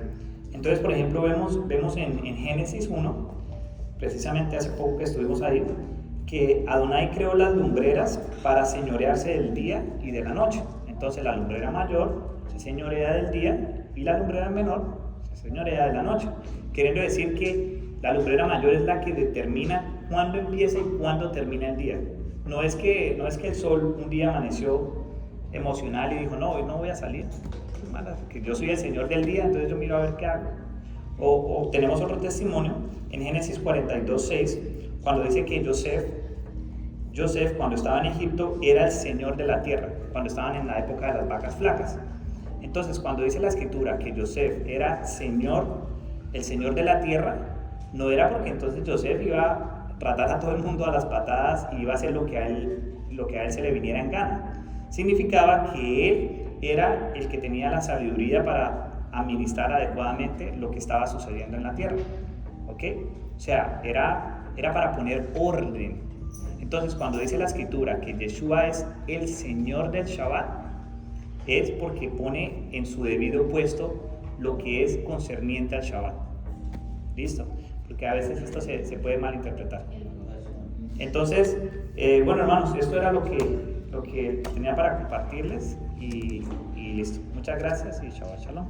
Entonces, por ejemplo, vemos en Génesis 1, precisamente hace poco que estuvimos ahí, que Adonai creó las lumbreras para señorearse del día y de la noche. Entonces la lumbrera mayor se señorea del día y la lumbrera menor se señorea de la noche. Queriendo decir que la lumbrera mayor es la que determina cuándo empieza y cuándo termina el día. No es que el sol un día amaneció emocional y dijo, no, hoy no voy a salir, que yo soy el Señor del día, entonces yo miro a ver qué hago. O tenemos otro testimonio en Génesis 42:6, cuando dice que Joseph, cuando estaba en Egipto, era el Señor de la tierra, cuando estaban en la época de las vacas flacas. Entonces, cuando dice la escritura que Joseph era el Señor de la tierra, no era porque entonces Joseph iba a tratar a todo el mundo a las patadas y iba a hacer lo que a él se le viniera en gana. Significaba que él era el que tenía la sabiduría para administrar adecuadamente lo que estaba sucediendo en la tierra. ¿Ok? O sea, era para poner orden. Entonces, cuando dice la escritura que Yeshua es el Señor del Shabbat, es porque pone en su debido puesto lo que es concerniente al Shabbat. ¿Listo? Porque a veces esto se puede malinterpretar. Entonces, bueno, hermanos, esto era lo que tenía para compartirles y listo. Muchas gracias y Shabbat Shalom.